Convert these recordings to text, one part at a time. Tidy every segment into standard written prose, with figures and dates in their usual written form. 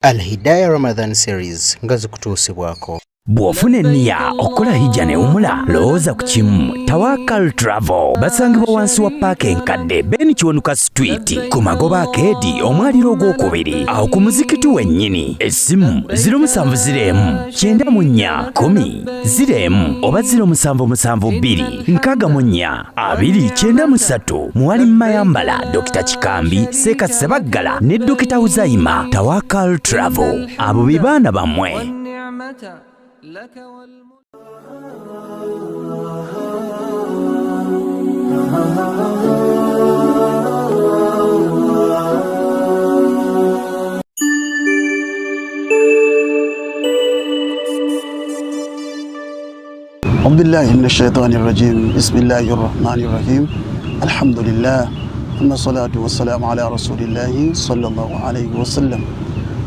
Al-Hidayah Ramadan Series ngazi kutuusibwako. Bw'ofuna enniya okukola hijja ne umula lowooza ku kimu Tawakal Travel basangibwa wansi wa paaka enkadde Ben Kiwanuka Street ku Magoba Arcade omwaliro ogwokubiri awo ku muzikiti wennyini. Essimu 0704-94-10 oba 0772-64-293. Muwali Mayambala, Dr. Kikambi, Seka Sebaggala ne Dr. Uzaima. Tawakal Travel abo bibaana bammwe. لك أعوذ بالله من الشيطان الرجيم. بسم الله الرحمن الرحيم. الحمد لله ثم الصلاة والسلام على رسول الله صلى الله عليه وسلم.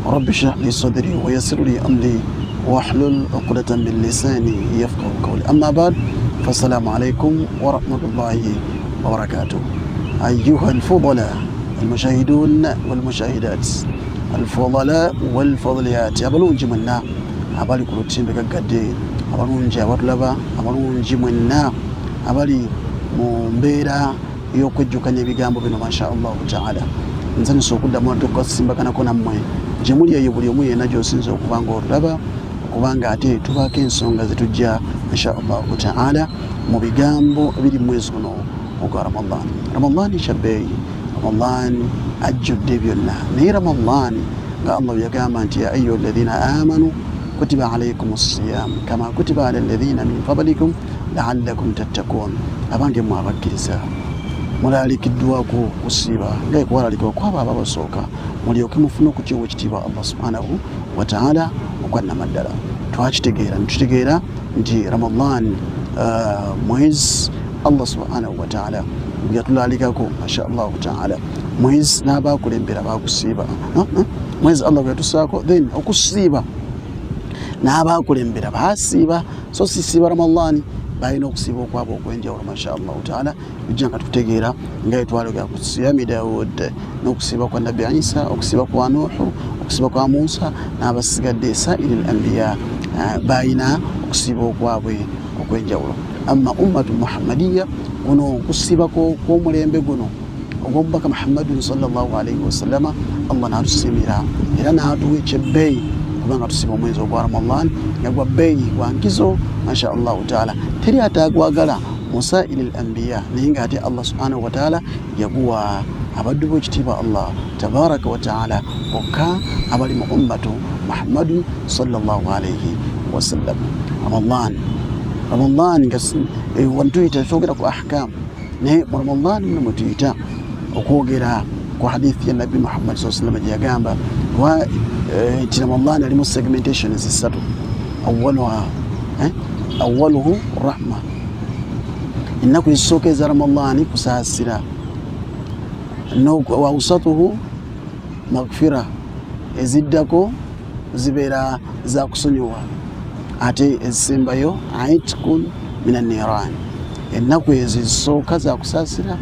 رب اشرح لي صدري ويسر لي أمري واحلل عقدة من لساني يفقهوا قولي. أما بعد فالسلام عليكم ورحمة الله وبركاته. أيها الفضلاء المشاهدون والمشاهدات، الفضلاء والفضليات، أبلونجي منا أبالي كروتين بكاكادي، أبلونجي أبطلبا، أبلونجي منا أبالي مبيرا yokwejjukanya ebigambo bino masha Allah ta'ala. Nsanyusa okuddamu tukasimba kana mwe gyemuli eyo buli omu yenna gy'osinza okubanga olaba kubanga ate tubaako ensonga zetujja insha Allah ta'ala mu bigambo biri mwezi guno ogwa Ramadan. Ramadan kyabbeeyi, Ramadan ajjudde byonna, naye Ramadan nga Allah yagamba nti ya ayyuha alladhina amanu kutiba alaykumus siyam kama kutiba ala alladhina min qablikum la'allakum tattaqun. Abange mwe abakkiriza mulalikiddwako kusiiba nga ekwalalikibwa kwabo ababasooka mulyoke mufune okukiwa ekitiibwa Allah subhanahu wa ta'ala okwannamaddala. Twakitegeera netutegeera nti Ramadan mwezi Allah subhanahu wa ta'ala yatulalikako masha Allah ta'ala, mwezi n'abakulembera bakusiiba, mwezi Allah yatusaako then okusiiba n'abakulembera basiiba, so sisiiba Ramadan balina okusiiba okwabo okwenjawulo masha Allah ta'ala. Bijja nga tutegeera nga etwalogera ku siyami Daawud n'okusiiba kwa Nabbi Isa, okusiiba kwa Nuuhu, okusiiba kwa Musa n'abasigadde sa'iril anbiya balina okusiiba okwabwe okwenjawulo. Amma ummatu Muhammadiya guno okusiiba kw'omulembe guno ogw'omubaka Muhammadun sallallahu alayhi wasallama Allah n'atusiimira era n'atuwa ekyebbeeyi kubanga tusiba omwezi ogwa Ramadan nga gwa bbeeyi gwa nkizo masha Allah ta'ala. Teri atagwagala musaa'ilil anbiya naye nga ate Allah subhanahu wa ta'ala yaguwa abaddu b'ekitiibwa Allah tabaraka wa ta'ala bokka abali mu ummatu Muhammadun sallallahu alayhi wasallam. Ramadan nga wantuyita twogera ku ahkam naye mu Ramadan muno mwetuyita okwogera ku hadithi ya Nabbi Muhammad sallallahu alayhi wasallam gyeyagamba nti Ramadan alimu segmentation zisatu. Awwaluhu rahma, ennaku ezisooka eza Ramadan kusaasira, wa awsatuhu maghfira, eziddako zibeera za kusonyiwa, ate ezisembayo aitkun minan niran. Ennaku ezo ezisooka za kusaasira,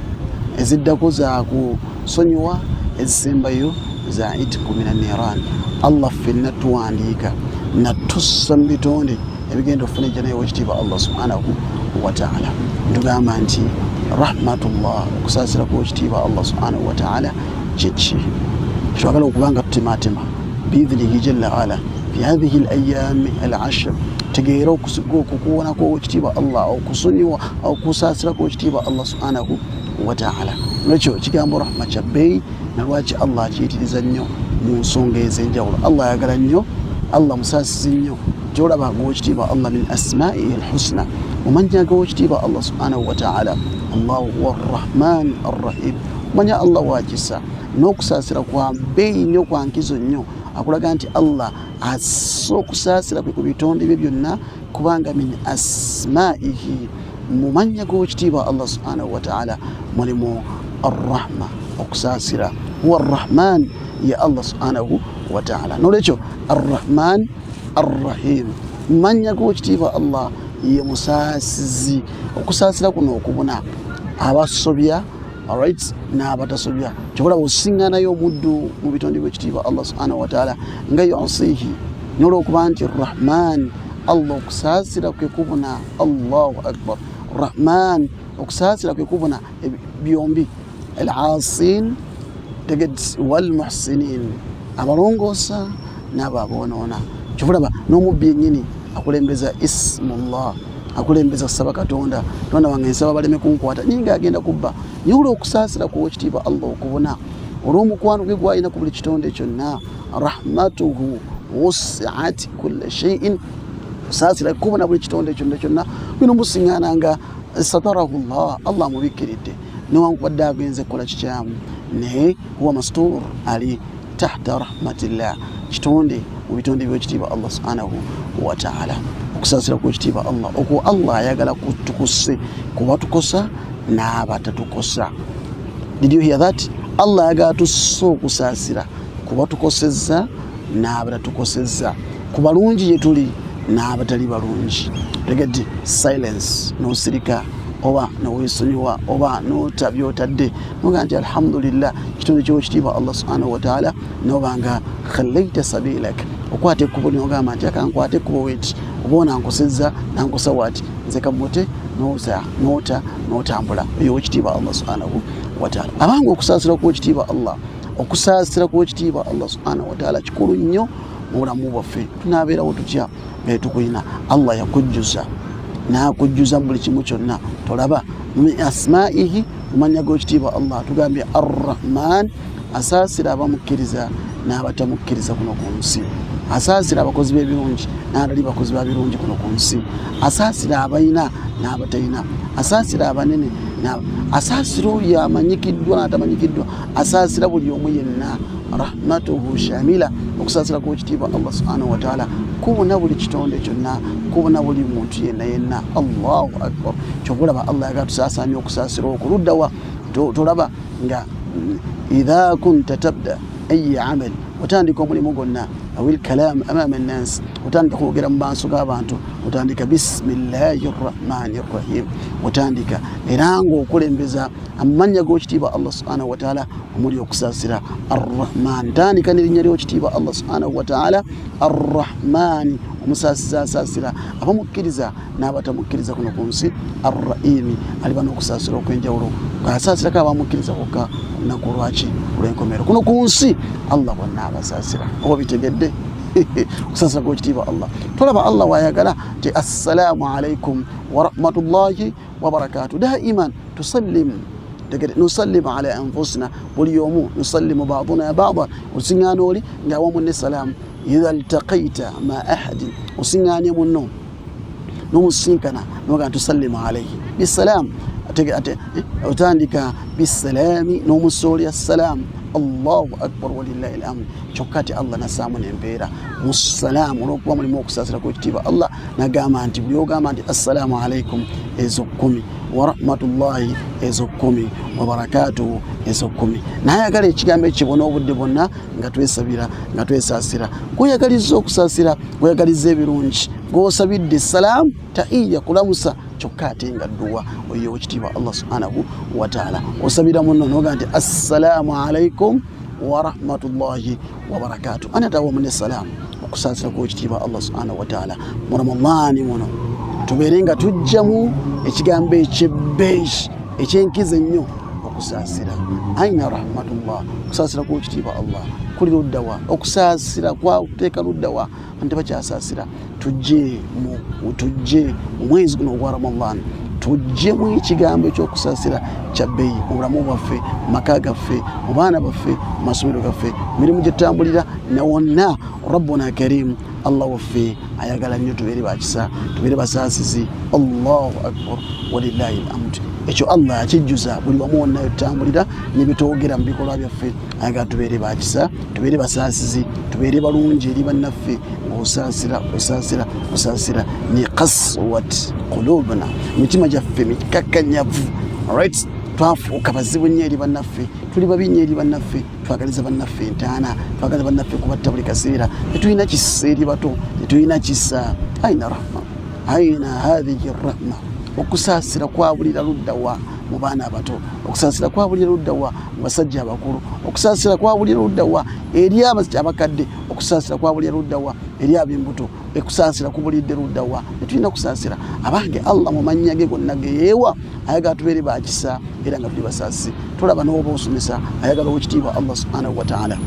eziddako za kusonyiwa, ezisembayo za aitkun minan niran. Allah ffenna tuwandiika natussa mu bitonde ebigenda okufuna ejjana y'owekitiibwa Allah subhanahu wa ta'ala. Ntugamba nti rahmatullah, okusaasira kw'owekitiibwa Allah subhanahu wa ta'ala kyeki twagala okubanga tutematema biidhnihi jalla ala fi hadhihi al-ayami al-ashr. Tegeera okukuwona kw'owekitiibwa Allah, okusonyiwa okusaasira kw'owekitiibwa Allah subhanahu wa ta'ala. Lwekyo kigambo rahma kyabbeeyi nalwaki Allah akiyitiriza nnyo mu nsonga ez'enjawulo. Allah ayagala nnyo, Allah musaasizi nnyo. Gyolaba ng'owekitiibwa Allah min asma'ihi al-husna, mumanya ng'owekitiibwa Allah subhanahu wa ta'ala Allahu huwa ar-Rahman ar-Rahim. Mumanya Allah wakisa n'okusaasira kwa bbeeyi nnyo, kwa nkizo nnyo, akulaga nti Allah assa okusaasira kwe ku bitonde bye byonna kubanga min asma'ihi, mumanya ng'owekitiibwa Allah subhanahu wa ta'ala mulimu ar-Rahma, okusaasira. Huwa ar-Rahman, ya Allah subhanahu wa ta'ala. Nolwekyo ar-Rahman ar-Rahim, manya gw'ekitiibwa Allah ye musaasizi. Okusaasira kuno okubuna abasobya alright n'abatasobya kyobola osinganayo omuddu mu bitonde by'ekitiibwa Allah subhanahu wa ta'ala nga yusihi n'olwokuba nti Rahman Allah okusaasira kwe kubuna Allahu akbar Rahman okusaasira kwe kubuna byombi al-asin teged wal muhsinin abalongoosa n'ababoonoona kyobulaba n'omubbi yennyini akulembeza ismullah akulembeza kusaba Katonda wange nsaba baleme kunkwata ninga agenda kubba nyula okusaasira kuwekitiibwa Allah okubona olw'omukwano gwe gwalina ku buli kitonde kyonna rahmatuhu wasi'at kulla shay'in saasira kubona buli kitonde kyonna bino musiŋŋaananga satarahu Allah mubikkiridde newankubadde agenze kukola kikyamu naye huwa mastur ali tahta rahmatillah kitonde mu bitonde by'ekitiibwa Allah subhanahu wa ta'ala okusaasira kw'ekitiibwa Allah okwo Allah ayagala kutukuse kuba tukosa n'abatatukosa. Did you hear that? Allah ayagala tusse okusaasira kuba tukosezza n'abatatukosezza ku balungi gye tuli n'abatali balungi. Tegedde silence n'osirika oba n'oweesonyiwa oba n'otabyotadde noga nti alhamdulillah kitonde ky'ekitiibwa Allah subhanahu wa ta'ala nobanga khallaita sabilak okwata ekkubo n'ogamba nti akankwata ekkubo weti oba nankosezza nankosa wati nze kabote n'otambula eyo wekitiibwa Allah subhanahu wa ta'ala. Abanga okusaasira kw'ekitiibwa Allah okusaasira kw'ekitiibwa Allah subhanahu wa ta'ala kikulu nnyo mu bulamu bwaffe. Tunaabeerawo tutya nga tukuyina Allah yakujjuza n'akujjuza buli kimu kyonna. Tolaba min asma'ihi mumanya g'ekitiibwa Allah tugambye ar-Rahman asaasira abamukkiriza n'abatamukkiriza kuno ku nsi. Asaasira abakozi b'ebirungi n'abatali bakozi ba birungi kuno ku nsi. Asaasira abalina n'abatalina. Asaasira abanene asaasira oyo amanyikiddwa n'atamanyikiddwa. Asaasira buli omu yenna. Rahmatuhu shamila okusaasira kw'ekitiibwa Allah subhanahu wa ta'ala kubona buli kitonde kyonna kubona buli muntu yenna. Allahu akbar. Kyobulaba Allah yagala tusaasaanya okusaasira okuluddawa. Tolaba nga idha kunta tabda ayi amal otandika omulimu gwonna awil kalam amama an-nas otandika kwogera mu maaso g'abantu otandika bismillahi rrahmani rrahim otandika era ng'okulembeza amanya g'ekitiibwa Allah subhanahu wa ta'ala omuli okusaasira ar-Rahman. Tandika n'erinnya ly'ekitiibwa Allah subhanahu wa ta'ala ar-Rahman omusaasiza asaasira abamukkiriza n'abatamukkiriza kuno ku nsi. Ar-Rahim aliba n'okusaasira okw'enjawulo asaasirako abamukkiriza bokka olunaku lwaki olw'enkomerero kuno ku nsi Allah bonna abasaasira. Oba bitegedde okusaasira kw'ekitiibwa Allah. Tolaba Allah wayagala ti assalamu alaikum wa rahmatullahi wa barakatuh daiman tusallim نسلم على أنفسنا واليوم نسلم بعضنا بعضا وسنغان ولي نعوام السلام إذا التقيت مع أحد وسنغان يمنون نمسينكنا نوغان تسلم عليه بالسلام وتاندك بالسلام نمسولي السلام الله أكبر ولله الأمر شكاتي الله نسامن يمبيرا والسلام ونقوم لموكساسنا كوكتيبا الله نقام أنت بيوغام أنت السلام عليكم إزوكمي warahmatullahi ezokumi wabarakatuhu ezokumi. Nayagala ekigambo ekibona obudde bwonna nga twesabira nga twesaasira. Gweyagaliza okusaasira gweyagaliza ebirungi gw'osabidde salamu taiya kulamusa kyokka ate nga dduwa oyo wekitiibwa Allah subhanahu wa ta'ala osabira munno noga nti assalamu alaikum warahmatullahi wabarakatuh. Anatawo mune salamu okusaasira kw'ekitiibwa Allah subhanahu wa ta'ala mu Ramadani muno tubeere nga tujjamu ekigambo ekyebbeeyi ekyenkizo ennyo okusaasira. Aina rahmatullah okusaasira kw'ekitiibwa Allah kuli luddawa okusaasira kwakuteeka luddawa ante bakyasaasira. Tujje mu mwezi guno ogwa Ramadan tujjemu ekigambo ekyokusaasira kya bbeeyi mu bulamu bwaffe mu maka gaffe mu baana baffe mu masomero gaffe mirimu gye tutambulira na wonna. Rabbuna karim Allah waffe ayagala nnyo tubeere bakisa tubeere basaasizi. Allahu akbar walillahi alhamd. Ekyo Allah akijjuza buli wamu wonna tutambulira ne bitwogera mu bikolwa byaffe. Ayagala tubeere bakisa tubeere basaasizi tubeere balungi eri bannaffe. Osaasira ni qaswat qulubuna mitima gyaffe mikakkanyavu. Alright, twafuuka bazibu nnyo eri bannaffe tuli babi nnyo eri bannaffe twagaliza bannaffe entaana twagaliza bannaffe kubatta buli kaseera tetulina kisa eri bato tetulina kisa. Aina rahma aina hadhihi rahma okusaasira kwabulira luddawa mu baana abato, okusaasira kwabulira ludda wa mu basajja abakulu, okusaasira kwabulira ludda wa eri abakadde, okusaasira kwabulira ludda wa eri ab'embuto, okusaasira kubulidde ludda wa. Netulina kusaasira abange Allah mu mannya ge gonna ge yeewa ayagala tubeere bakisa era nga tuli basaasi. Tulaba n'oba osomesa ayagala owekitiibwa Allah subhanahu wa ta'ala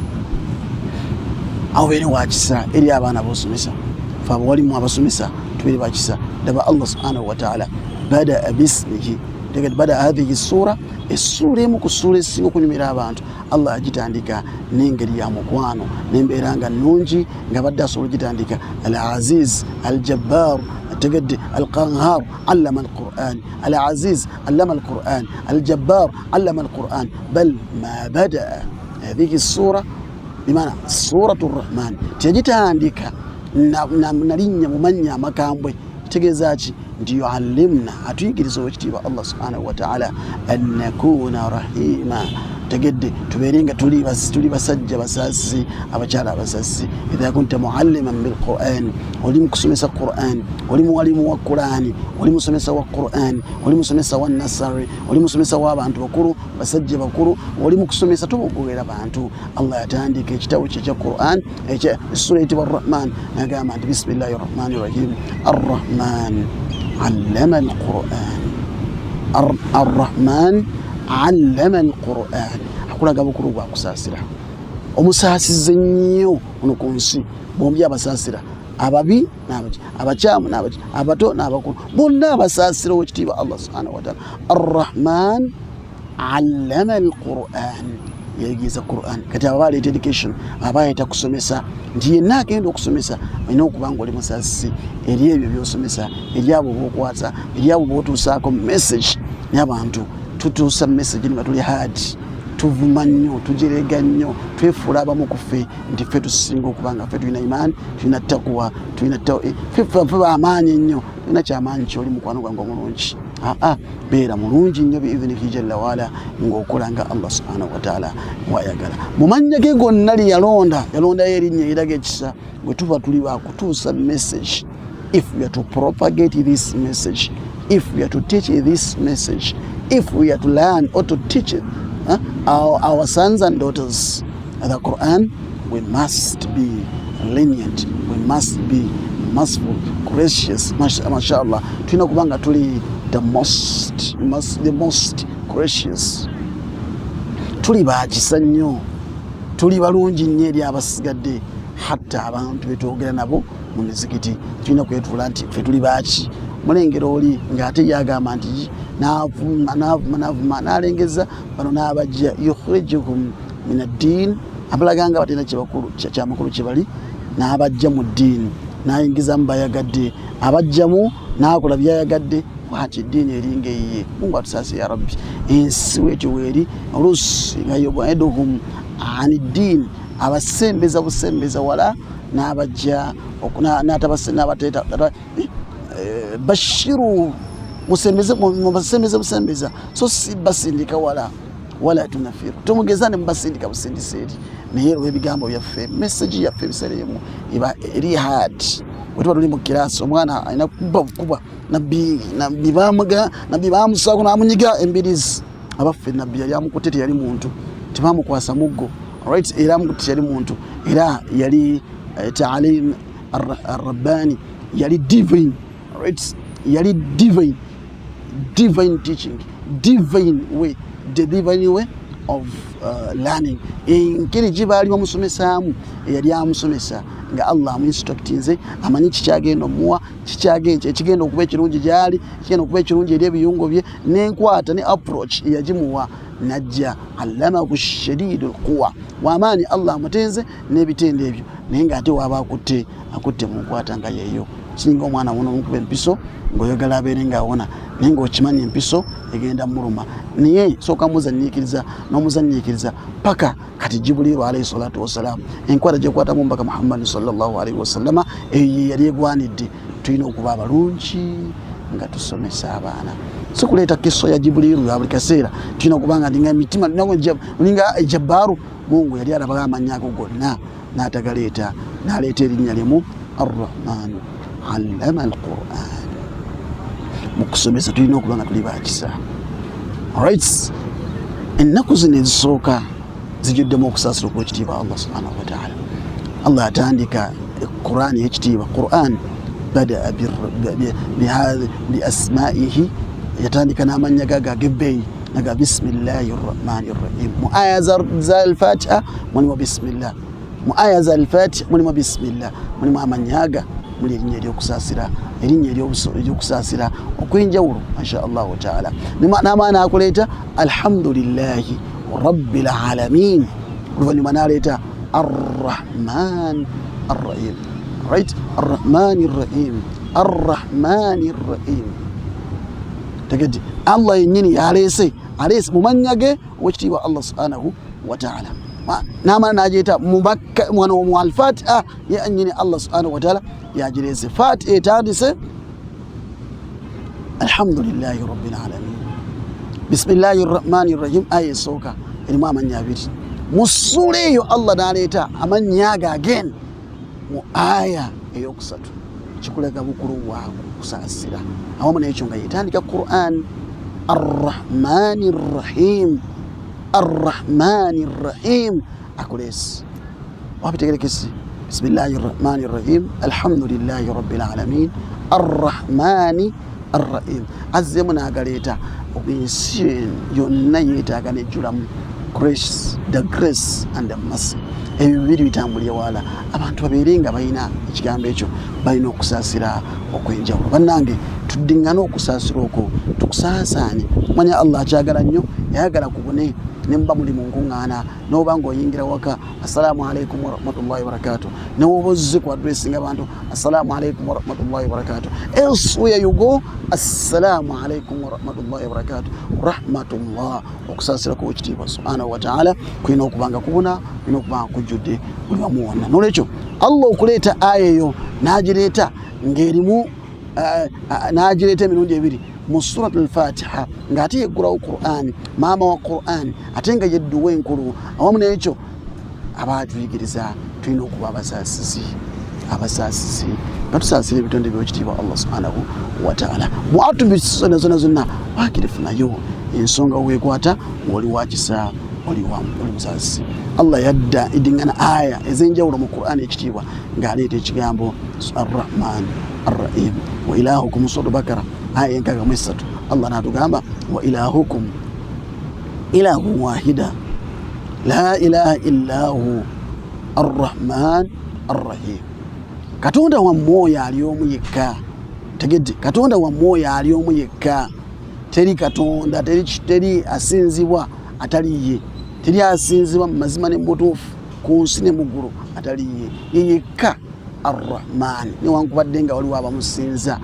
abeere wakisa eri abaana b'osomesa. Fe abawalimu abasomesa tubeere bakisa. Daba Allah subhanahu wa ta'ala bada bismihi, bada hadhihi sura, essura emu ku sura esinga okunyumira abantu Allah agitandika n'engeri ya mukwano n'embeera nga nnungi nga badde asobola ogitandika al-aziz al-jabbar tegedde al-qahhar allama al-Qur'an, al-aziz allama al-Qur'an, al-jabbar allama al-Qur'an. bal ma bada hadhihi sura bimana suratu rahman tiyagitandika nalinnya mu mannya amakambwe. Kitegeeza ki? Nti yuallimna, atuyigiriza owekitiibwa Allah subhanahu wa ta'ala an nakuna rahima, tegedde tubeere nga tuli basajja basaasi, abakyala abasaasi. Idha kunta mualliman bil Qur'an, oli mukusomesa Qur'an, oli muwalimu wa Qur'ani, oli musomesa wa Qur'an, oli musomesa wa nasari, oli musomesa w'abantu bakulu, basajja bakulu, oli mukusomesa tubugulira bantu. Allah yatandika ekitabo kye kya Qur'an ekya sura eyitibwa Ar-Rahman n'agamba nti bismillahir rahmanir rahim Ar-Rahman allama al-Qur'an, Ar-Rahman allama al-Qur'an. Akulaga bukulu bwa kusaasira. Omusaasize nnyo ono ku nsi, bombi abasaasira, ababi n'abaki, abakyamu n'abaki, abato n'abakulu, bonna abasaasira owekitiibwa Allah subhanahu wa ta'ala. Ar-Rahman allama al-Qur'an, yayigiriza Qur'an. Kati aba baleeta education, aba yayita kusomesa, nti yenna agenda okusomesa olina okuba nga oli musaasisi eri ebyo by'osomesa, eri abo b'okwasa, eri abo b'otuusaako message. Naye abantu tutuusa message nga tuli hard, tuvuma nnyo, tujerega nnyo, twefuula abamu ku ffe nti ffe tusinga okuba nga ffe tulina imaani, tulina takuwa, tulina ffe bamaanyi ennyo. Tulina kyamaanyi kyoli mukwano gwange omulungi. Beera mulungi nnyo biidhnihi jalla waala ng'okola nga Allah subhanahu wa ta'ala wayagala. Mu mannya ge gonna yalondayo erinnya eriraga ekisa bwe tuba tuli bakutuusa message. If we are to propagate this message, if we are to teach this message, if we are to learn or to teach it, our sons and daughters the Quran, we must be lenient, we must be merciful, gracious. Mashallah, tulina kubanga tuli the most gracious. Tuli bakisa nnyo, tuli balungi nnyo eri abasigadde, hatta abantu betwogera nabo mu mizikiti tulina kwetuula nti ffe tuli baaki. Mulengera oli ng'ate yagamba nti n'avuma n'alengeza bano n'abajja yukhrijuhum min ad-din, abalaganga batena kyamakulu kye bali, n'abajja mu ddiini n'ayingizamu bayagadde, abajjamu n'akola byayagadde. Bwati eddiini eringa eyiye. Mungu atusaase ya Rabbi. Ensi weetyo weeri oluusi nga yub'iduhum ani ddiini, abasembeza busembeza wala n'abajja n'abateeta bashiru busembeza so si basindika wala tunafiru, tumugezane mubasindika busindisa eri. Naye olw'ebigambo byaffe, message yaffe ebiseera ebimu eba eri hard. Bwe tuba tuli mu kiraasi omwana alina kuba nabbi baamusaako n'amunyiga embirizi. Abaffe nabbi yali amukutte teyali muntu, tebaamukwasa muggo, right? Era amukutte teyali muntu, era yali taalim ar-rabbani, yali divine, right? Yali divine teaching, divine way, the divine way of learning. Engeri gye baali bamusomesaamu eyali amusomesa nga Allah amuinstructinze, amanyi kikyagenda omuwa, ekigenda okuba ekirungi gyali, kigenda okuba ekirungi eri ebiyungo bye, n'enkwata ne approach eyagimuwa. Najja allamahu shadidul quwa, wamaanyi Allah amutenze n'ebitende ebyo, naye ng'ate waaba akutte mu nkwata nga yeeyo. Singa omwana wono omukuba empiso ng'oyagala abeere ng'awona, naye ng'okimanyi empiso egenda muluma, naye sooka muzanyiikiriza n'omuzanyiikiriza paka kati Jibuliiru alayhi salatu wassalamu enkwata gyekwatamu Omubaka Muhammad sallallahu alayhi wasallama eyo yali egwanidde. Tulina okuba abalungi nga tusomesa abaana, si kuleeta kiso ya Jibuliiru ya buli kaseera. Tulina okubanga ndinga emitima ninga ejabbaaru. Mungu yali alaba amannya ago gonna n'atagaleeta, n'aleeta erinnya limu Ar-Rahman allama al-Qur'an. Mu kusomesa tulina okuba nga tuli bakisa. Alright, ennaku zino ezisooka zijuddemu okusaasira okw'ekitiibwa Allah subhanahu wa ta'ala. Allah atandika Qur'an y'ekitiibwa. Qur'an badaa bi asma'ihi, yatandika n'amannya gaga ag'ebbeeyi naga bismillahi rrahmani rrahim. Mu aya za al-Fatiha mulimu bismillah, mu aya za al-Fatiha mulimu bismillah, mulimu amannya muli erinnya ery'okusaasira, erinnya ery'okusaasira okw'enjawulo masha Allahu ta'ala. N'amaana akuleeta alhamdulillahi rabbil alamin, oluvannyuma n'aleeta arrahman arrahim. Right, arrahmani rrahim, arrahmani rrahim. Tegedde Allah yennyini yaleese mu mannya ge ow'ekitiibwa Allah subhanahu wa ta'ala. N'amaana n'agyeta mu al-Fatiha yennyini Allah subhanahu wa ta'ala yagireese. Fatiha etandise alhamdulillahi rabbil alamin, bismillahi rrahmani rrahim, aya esooka erimu amannya abiri. Mu ssuula eyo Allah n'aleeta amannya ge again mu aya eyokusatu. Kikulaga bukulu bwa kusaasira. Awamu n'ekyo nga yetandika Qur'an arrahmani rrahim, arrahmani rrahim akuleese. Wabitegerekesi bismillahi rrahmani rrahim, alhamdulillahi rabbil alamin, arrahmani arrahim. Azzemu n'agaleeta ensi yonna yeetaaga nejjulamu grace, the grace and the mercy. Ebyo bibiri bitambulye wala, abantu babeere nga balina ekigambo ekyo, balina okusaasira okw'enjawulo. Bannange tuddingana okusaasira okwo, tukusaasaanye. Manya Allah akyagala nnyo, yayagala kubone ne muba muli mu nkuŋŋaana n'oba ng'oyingira waka assalamu alaikum wa rahmatullahi wa barakatuh, ne woba ozze ku addressinga abantu assalamu alaikum wa rahmatullahi wa barakatuh. Elsewhere you go, assalamu alaikum wa rahmatullahi wa barakatuh. Rahmatullah, okusaasira kw'ekitiibwa subhanahu wa ta'ala kulina okubanga kubona, kulina okubanga kujjudde buli wamu wonna. N'olwekyo Allah okuleeta aya eyo n'agireeta ng'erimu n'agireeta emirundi ebiri mu surat al-Fatiha, ng'ate yeggulawo Qur'an, maama wa Qur'an, ate nga yedduwa enkulu. Awamu n'ekyo abaatuyigiriza tulina okuba abasaasisi nga tusaasira ebitonde by'ekitiibwa Allah subhanahu wa ta'ala. Mu atubi zonna waakirifu nayo ensonga weekwata ng'oli wakisa, oli musaasisi. Allah yadda eddiŋŋana aya ez'enjawulo mu Qur'an ekitiibwa ng'aleeta ekigambo arrahman arrahim. Wa ilahukum surat Bakara aya enkaaga mu esatu, Allah n'atugamba wa ilahukum ilahu wahida la ilaha illa hu arrahman arrahim. Katonda wammwe oyo ali omu yekka. Tegedde, Katonda wammwe oyo ali omu yekka. Teri Katonda, teri asinzibwa atali ye, teri asinzibwa mu mazima ne mu butuufu ku nsi ne mu ggulu atali ye, ye yekka arrahman. Newankubadde nga waliwo abamusinza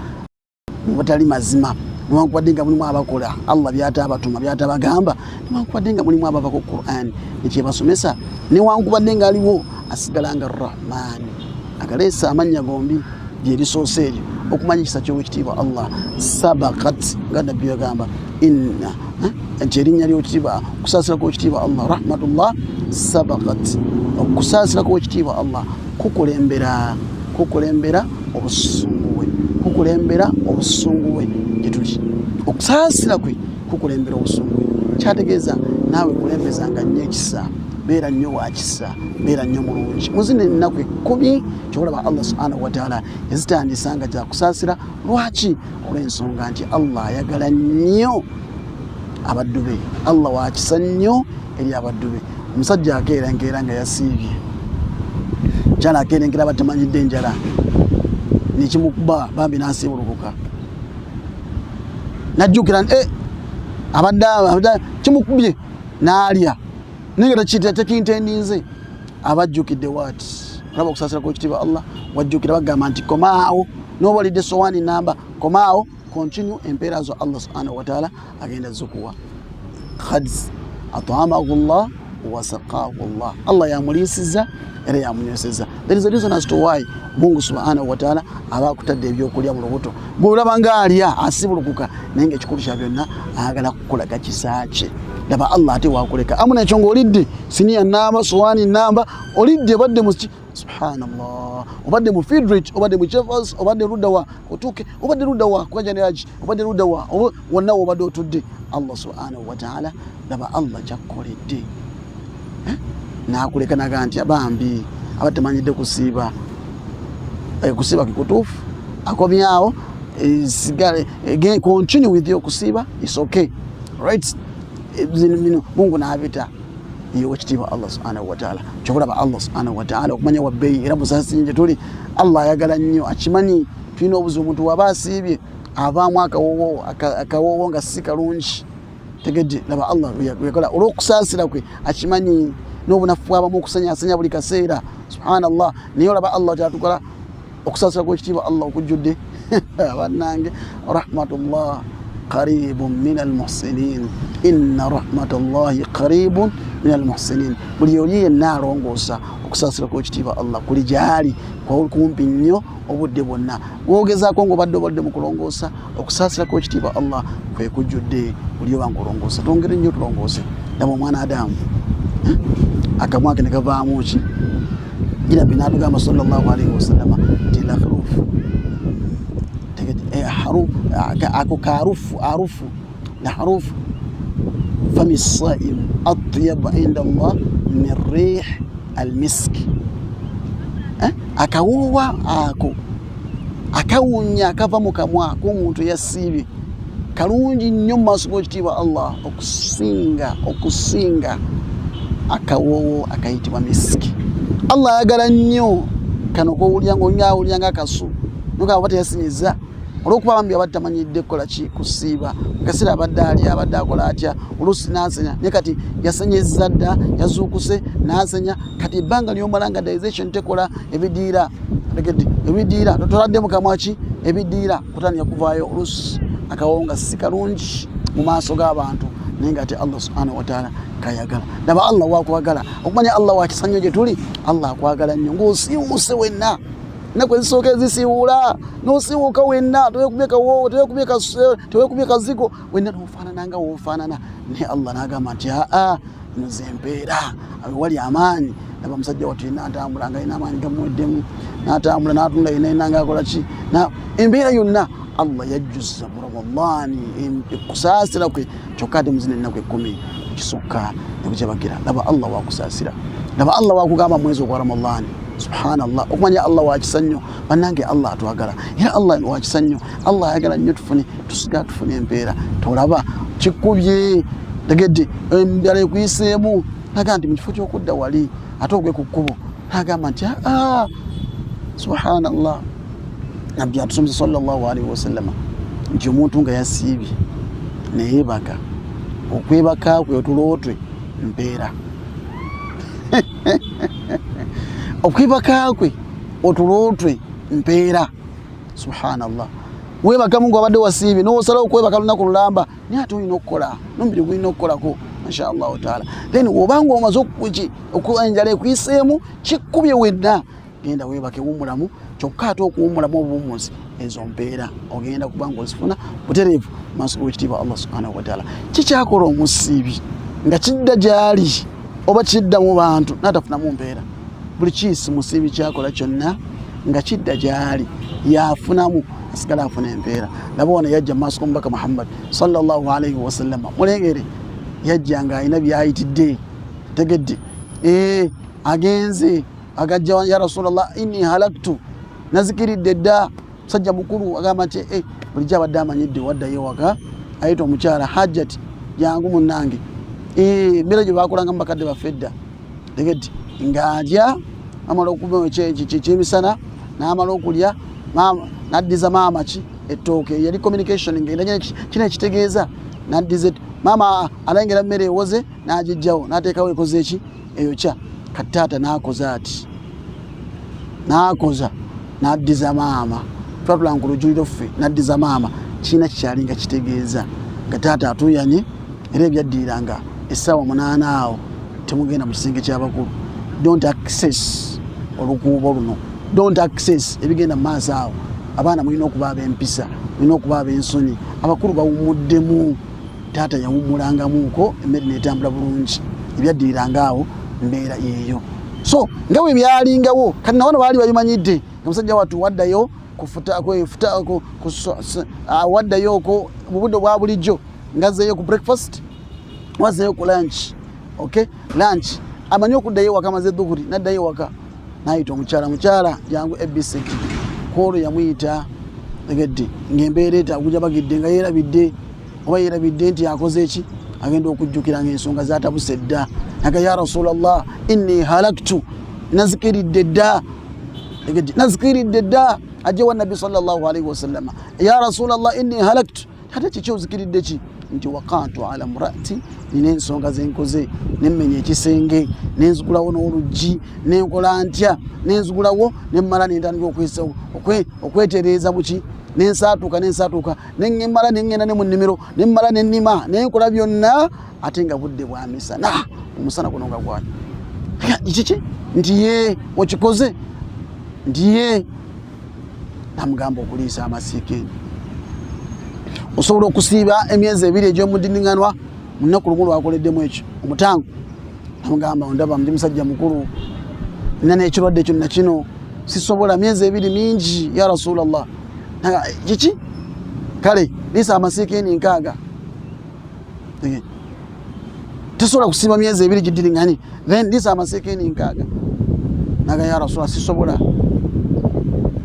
mu butali mazima, newankubadde nga mulimu abakola Allah by'atabatuma by'atabagamba, newankubadde nga mulimu abava ku Qur'an ekyebasomesa, newankubadde nga aliwo asigala nga Rahman. Agaleesa amannya gombi gye lisoose eryo okumanya ekisa ky'owekitiibwa Allah. Sabakat nga nabbi yagamba inna nti erinnya ly'owekitiibwa okusaasira kw'owekitiibwa Allah rahmatullah sabakat. Okusaasira kw'owekitiibwa Allah kukulembera obusungu bwe, kukulembera obusungu bwe gye tuli. Okusaasira kwe kukulembera obusungu bwe, kyategeeza naawe kulembezanga nnyo ekisa, beera nnyo wakisa, beera nnyo mulungi. Muzino ennaku 10 kyolaba Allah subhanahu wa ta'ala yazitandisanga gya kusaasira. Lwaki? Olw'ensonga nti Allah ayagala nnyo abaddu be, Allah wakisa nnyo eri abaddu be. Omusajja akeerankeera nga yasiibye, kyala akeerengera batamanyidde enjala nekimukuba bambi n'asiibulukuka, najjukira abadde kimukubye n'alya naye nga tekintendinze. Abajjukidde waati olaba okusaasira kw'ekitiibwa Allah, wajjukira bagamba nti komaawo, n'oba olidde sowaani namba komaawo, continue empeera zo Allah subhanahu wa ta'ala agenda zikuwa. Khad at'amahu Allah wa saqahu Allah, Allah yamuliisizza era yamunywesezza. There is a reason as to why Mungu subhanahu wa ta'ala abakutadde ebyokulya mu lubuto, bw'olaba ng'alya asibulukuka naye ng'ekikulu kya byonna ayagala kukulaga kisa kye. Laba Allah ate wakuleka amu nekyo ng'olidde siniya namba sowaani namba olidde badde subhanallah obadde mu Fidrich obadde mu Chevers obadde rudawa otuke obadde rudawa kwaja ne haji obadde rudawa wonna obadde otudde Allah subhanahu wa ta'ala laba Allah jakkoledde nakuleka naga nti abambi abatamanyidde kusiiba kusiiba kikutuufu akomyawo sigale again continue with your kusiiba it's okay right Mungu naabita iyo ekitiibwa Allah subhanahu wa ta'ala chokulaba Allah subhanahu wa ta'ala okumanya wabbeeyi era musasi nje tuli Allah ayagala nnyo akimanyi tulina obuzibu omuntu waba asiibye avaamu akawowo nga si kalungi tegedde laba Allah yakola olw'okusaasira kwe akimanyi n'obunafu abamu okusanyaasanya buli kaseera subhanallah naye laba Allah kyatukola okusaasira kw'ekitiibwa Allah okujjudde bannange rahmatullah qaribun min almuhsinin inna rahmatallahi qaribun min almuhsinin buli oli yenna alongoosa okusaasira kw'ekitiibwa Allah kuli gyali kumpi nnyo obudde bwonna bwogezaako ng'obadde mu kulongoosa okusaasira kw'ekitiibwa Allah kwe kujjudde buli oba nkulongoosa twongere nnyo tulongoose laba omwana Adamu akamwa ke ne kavaamu ki ila binatugamba sallallahu alaihi wasallama nti la kharufu ako arufu la harufu fami saim atyab inda Allah min rih almisk akawuwa ako akawunya akava mu kamwa k'omuntu yasiibye kalungi nnyo mu maaso g'ekitiibwa Allah okusinga akawowo akayitibwa miski. Allah ayagala nnyo kano kowulya ng'onyawulya ng'akasu nokaba teyasinyiza olw'okuba bambi abadde tamanyidde kukola ki kusiiba kaseera abadde alya abadde akola atya oluusi n'asenya naye kati yasenyezza dda yazuukuse n'asenya kati ebbanga ly'omala nga digestion tekola ebidiira ebidiira totoladde mu kamwa ki ebidiira kutandika kuvaayo oluusi akawowo nga si kalungi mu maaso g'abantu naye nga ate Allah subhanahu wa ta'ala kayagala laba Allah wakwagala okumanya Allah wakisanyo gye tuli Allah akwagala nnyo ng'osiiwuuse wenna nakwe zisooka ezisiiwula n'osiiwuuka wenna tewekubye kazigo wenna n'ofaanana nga woofaanana naye Allah n'agamba nti nze empeera wali amaanyi laba musajja wati n'atambula nga alina amaanyi gamuweddemu n'atambula n'atunda yenna ng'akola ki embeera yonna Allah yajjuza mu Ramadani kusaasira kwe kyokka ate muzina ennaku 10 kisukka nekujabagira laba Allah wakusaasira laba Allah wakugamba mwezi ogwa Ramadani subhanallah okumanya Allah wakisanyo bannange Allah atwagala era Allah wakisanyo Allah ayagala nnyo tufune tusiga tufune empeera tolaba kikubye tegedde embyala ekuyiseemu naga nti mu kifo ky'okudda wali ate ogwe ku kkubo nagamba nti subhanallah nabbi atusomesa sallallahu alaihi wasallam nti omuntu nga yasiibye neyebaka okwebaka kwe otulootwe mpeera okwebaka kwe otulootwe mpeera subhanallah webaka mungu abadde wasiibye n'osalawo okwebaka lunaku lulamba naye ate olina okukola n'omubiri gulina okukolako masha allahu taala then obanga omaze enjala ekuyiseemu kikkubye wenna genda webake wumulamu kyokka ate okuwumulamu obuwummuzi ezo mpeera ogenda kuba ng'ozifuna butereevu maaso g'ekitiibwa Allah subhanahu wa taala kikyakola omusiibi nga kidda gyali oba kidda mu bantu n'atafunamu mpeera buli kiisi musiibi kyakola kyonna nga kidda gyali yafunamu asigala afuna empeera laba wano yajja maaso g'omubaka Muhammad sallallahu alaihi wasallam mulengere yajja nga alina byayitidde tegedde agenze agajja ya Rasulullah inni halaktu nazikiridde dda sajja mukulu agamba nti bulijjo abadde amanyidde waddayo waka ayita omukyala hajjati jangu munnange mbera gye bakolanga mubakadde bafedda tegedde ng'alya amala okuba kyemisana n'amala okulya n'addiza maama ki ettooke yali communication ng'enda kino ekitegeeza n'addiza maama alengera mmere ewoze n'agijjawo n'ateekawo ekoze eki eyokya kataata n'akoza ati n'akoza n'addiza maama twatula ku lujuliro ffe n'addiza maama kiina kikyali nga kitegeeza nga taata atuyanye era ebyaddiiranga essaawa 8 awo temugenda mu kisenge ky'abakulu don't access olukuubo luno don't access ebigenda mu maaso awo abaana mulina okuba ab'empisa mulina okuba ab'ensonyi abakulu bawumuddemu taata yawumulangamuuko emmere n'etambula bulungi ebyaddiiranga awo mbeera yeeyo So ngawe byalingawo kati na wano baali bayimanyidde omusajja watu waddayo kufuta waddayo ko mu budde bwa bulijjo ngazeeyo ku breakfast wazeeyo ku lunch. Okay, lunch amanyi okuddayo waka maze dhuhuri naddayo waka nayita omukyala jangu ABC kolo yamuyita tegedde ng'embeera etagujja bagidde nga yerabidde nti akoze eki agenda okujjukira ng'ensonga zaatabuse dda aga ya Rasulallah inni halaktu nazikiridde dda ajje wa Nabi sallallahu alaihi wasallam ya Rasulallah inni halaktu hata kiki ozikiridde ki nti waqantu ala mraati nina ensonga zenkoze nemmenya ekisenge nenzigulawo n'oluggi nenkola ntya nenzigulawo nemmala nentandika okwetereeza buki nensaatuka nemmala nengenda ne mu nnimiro nemmala nennima nenkola byonna ate nga budde bwa misana omusana guno nga gwali kiki nti ye okikoze nti ye namugamba okuliisa amasiike osobola okusiiba emyezi 2 egy'omuddiŋŋanwa mu nnaku lumu lwakoleddemu ekyo omutango namugamba ondaba ndi musajja mukulu nina n'ekirwadde kyonna kino sisobola myezi 2 mingi ya Rasulallah kiki kale liisa amasiike ni 6 tesobola kusiiba myezi 2 giddiŋŋani then liisa amasiike ni 6 naga ya Rasulallah sisobola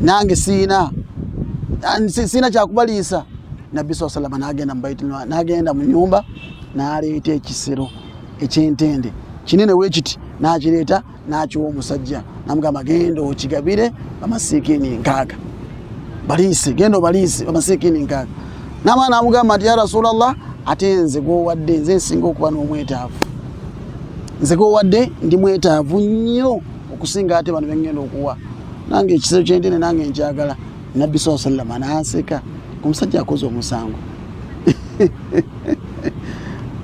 nange siina kyakubaliisa. Nabbi sallallahu alaihi wasallam n'agenda mu nyumba n'aleeta ekisero eky'entende kinene weekiti n'akireeta n'akiwa omusajja namugamba genda okigabire bamasiikini 6 baliise genda obaliise bamasiikini 6 n'amwana n'amugamba nti ya Rasulallah ate nze gwowadde nze nsinga okuba n'omwetaavu nze gwowadde ndi mwetaavu nnyo okusinga ate bano bengenda okuwa nange ekisero ky'entende nange nkyagala. Nabbi sallallahu alaihi wasallam n'aseka omusajja akoze omusango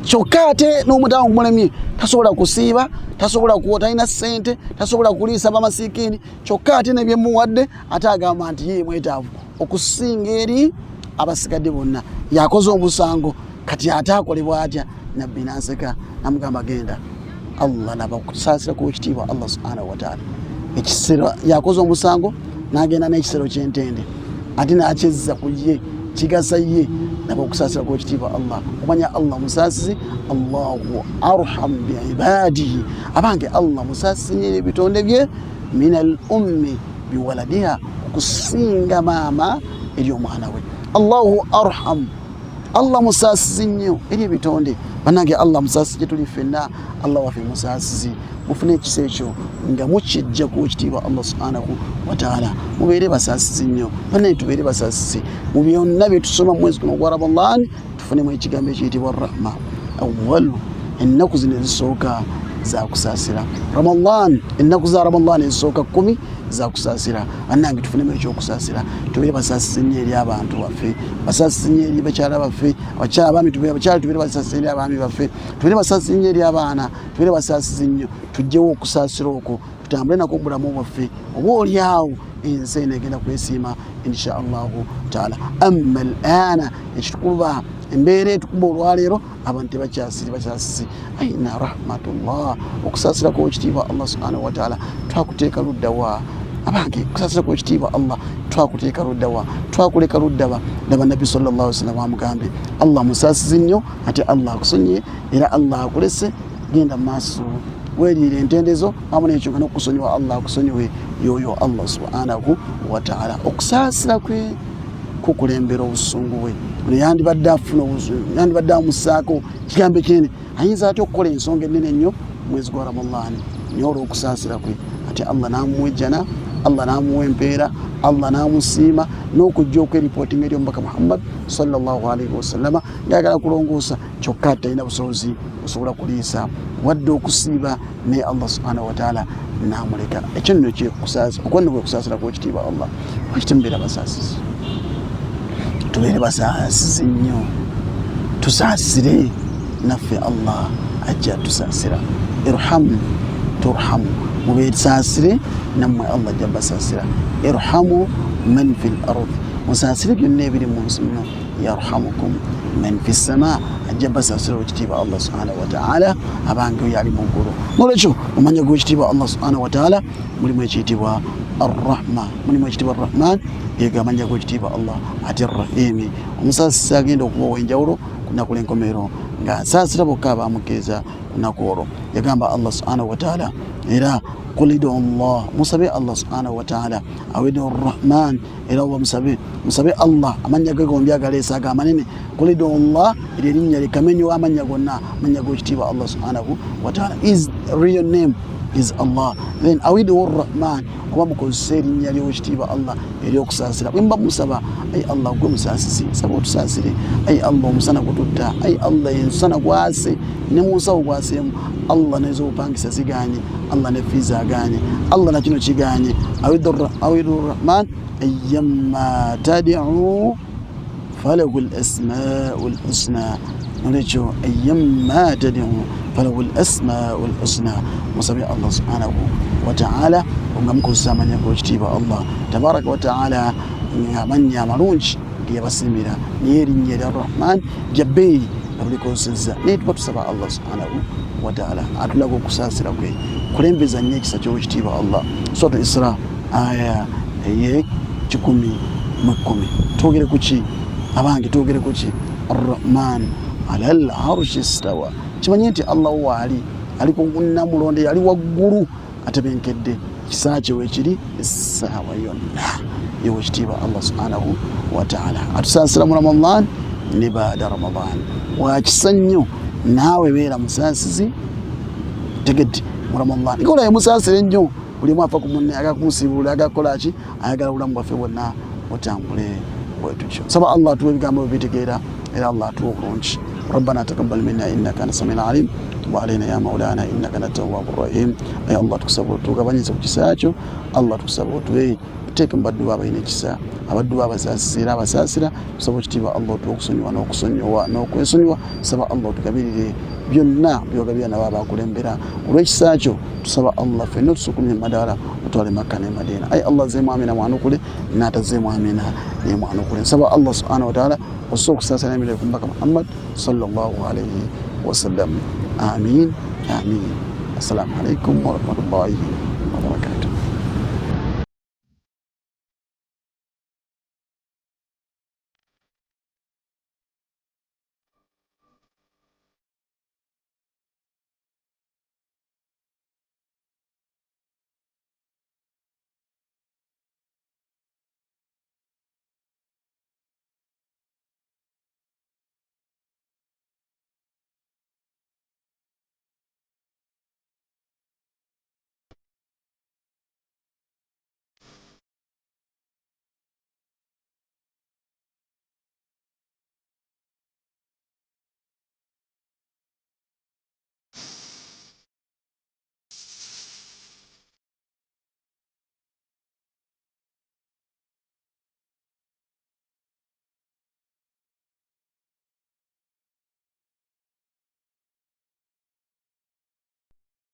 kyokka ate n'omutamu gumulemye tasobola kusiiba tasobola kuwota alina ssente tasobola kuliisa bamasiikini kyokka ate nebyemuwadde ate agamba nti ye mwetaavu okusinga eri abasigadde bonna yakoze omusango kati ate akolebwa atya. Nabbi n'aseka namugamba genda Allah nabakusaasira ku ekitiibwa Allah subhanahu wa ta'ala ekisero yakoze omusango n'agenda n'ekisero ky'entende ate n'akyezza ku ye kigasa ye nabakusaasira ku ekitiibwa Allah omanya Allah musaasizi Allahu arham bi ibadihi abange Allah musaasizi nnyo ebitonde bye min al ummi biwaladiha okusinga maama eri omwana we. Allahu arham Allah musaasizi nnyo eri ebitonde banange Allah musaasizi gye tuli ffenna Allah waffe musaasizi mufune ekisa ekyo nga mukijja ku ekitiibwa Allah subhanahu wa ta'ala mubeere basaasizi nnyo banange tubeere basaasizi mu byonna bye tusoma mu mwezi guno gwa Ramadan tufunemu ekigambo ekiyitibwa rahma. Awwalu ennaku zino ezisooka zakusaasira Ramadan ennaku za Ramadan ezisooka 10 zakusaasira annange tufunemu ekyokusaasira tubeere basaasizi nnyo eri abantu baffe basaasizi nnyo eri bakyala baffe abakyala abaami tubeere basaasizi eri abaami baffe tubeere basaasizi nnyo eri abaana tubeere basaasizi nnyo tujjewo okusaasira okwo tutambule nako obulamu bwaffe oba oli awo ensi eno egenda kwesiima insha Allahu taala. Amma al-ana ekitukuba embeera etukuba olwaleero abantu tebakyasiri aina rahmatullah okusaasira ku ekitiibwa Allah subhanahu wa taala twakuteeka luddawa abange okusaasira ku ekitiibwa Allah twakuteeka luddawa twakuleka luddawa laba Nabbi sallallahu alaihi wasallam amugambe Allah musaasizi nnyo ate Allah akusonye era Allah akulese genda maaso weeriire entendezo amu n'ekyo n'okusonyiwa Allah akusonyiwe yoyo Allah subhanahu wa taala. Okusaasira kwe kukulembera obusungu bwe yandibadde afuna obusungu yandibadde amusaako kigambo kinene ayinza ate okukola ensonga ennene nnyo mwezi gwa Ramadhan naye olw'okusaasira kwe ate Allah n'amuwejjana Allah n'amuwa empeera Allah n'amusiima n'okujja okweripotinga eri omubaka Muhammad sallallahu alaihi wasallama ng'ayagala kulongoosa kyokka ate talina busobozi osobola kuliisa wadde okusiiba naye Allah subhanahu wa taala n'amuleka. Ekyo nno kyekusaasira okwo nno kwekusaasira kw'ekitiibwa Allah lwaki mubeera basaasizi tubeere basaasizi nnyo tusaasire naffe Allah ajja tusaasira irhamu turhamu mubeere saasire nammwe Allah ajja basaasira irhamu man fil ardh musasire byonna ebiri mu nsi muno yarhamukum man fi sama ajja basasira ekitiibwa Allah subhanahu wa ta'ala abange oyo ali mu ggulu nolwekyo omanya gwekitiibwa Allah subhanahu wa ta'ala mulimu ekiyitibwa arrahma mulimu ekiyitibwa arrahman yega amanya gwekitiibwa Allah ate arrahimi omusasisa agenda okuba ow'enjawulo ku nnaku l'enkomerero ng'asaasira bokka abamukkiriza ku nnaku olwo yagamba Allah subhanahu wa ta'ala era قل ادعوا الله مسبي الله سبحانه وتعالى او ادعوا الرحمن الى هو مسبي الله من يغو مبياغالي ساغا منين قل ادعوا الله الى نيا لكمني ومن يغنا من يغو كتيبا الله سبحانه وتعالى is real name is Allah then awidu الرحمن kuba mukozeseri nnya ly'ekitiibwa Allah ery'okusaasira bwe mba musaba ayi Allah gwe musaasisi saba otusaasire ayi Allah omusana gututta ayi Allah ensana gwase ne mu nsawo gwaseemu Allah n'ez'obupangisa ziganye Allah ne fiiza aganye Allah na kino kiganye awidu rahman ayyamma tad'u falahu al-asmaa'ul husna nolekyo ayyamma tad'u falahu al-asmaa'ul husna musabi Allah subhanahu wa ta'ala nga mukozesa amanya g'ekitiibwa Allah tabaraka wa ta'ala ng'amanya amalungi geyabasimira naye erinnya erya rahman jabbeeri nga tulikozesezza naye tuba tusaba Allah subhanahu wa ta'ala atulaga okusaasira kwe kulembeza nnyo ekisa ky'ekitiibwa Allah suratu Isra aya eye 10:10 twogere ku ki abange twogere ku ki arrahman ala al-arshi istawa kimanyi nti Allah waali ali ku nnamulonde yali waggulu atebenkedde kisa kye weekiri essaawa yonna yewekitiibwa Allah subhanahu wa ta'ala atusaasira mu Ramadan ne baada Ramadan wakisa nnyo naawe beera musaasizi tegedde mu Ramadan ikola musaasire nnyo buli mwafa ku munne agakumusiibula agakola ki ayagala obulamu bwaffe bwonna butambule bwetutyo saba Allah atuwa ebigambo bibitegeera era Allah atuwa obulungi ربنا تقبل منا انك انت السميع العليم وعلينا يا مولانا انك انت التواب الرحيم اي الله تكسبوا tugabanyirize ku kisa kyo Allah tukusaba otuwe tuteeke mu baddu baaba ine kisa abaddu basaasira tusaba ekitiibwa Allah tukusonyiwa n'okwesonyiwa saba Allah tugabirire byonna byogabira nabo abakulembera olw'ekisa kyo tusaba Allah ffenna tusukumye madaala otwale Makka ne Madina ayi Allah zeemu amina mwanukule n'atazeemu amina ne mwanukule nsaba Allah subhanahu wa ta'ala osobola okusaasira emirembe ku Mbaka Muhammad sallallahu alayhi wa sallam amin amin assalamu alaikum wa rahmatullahi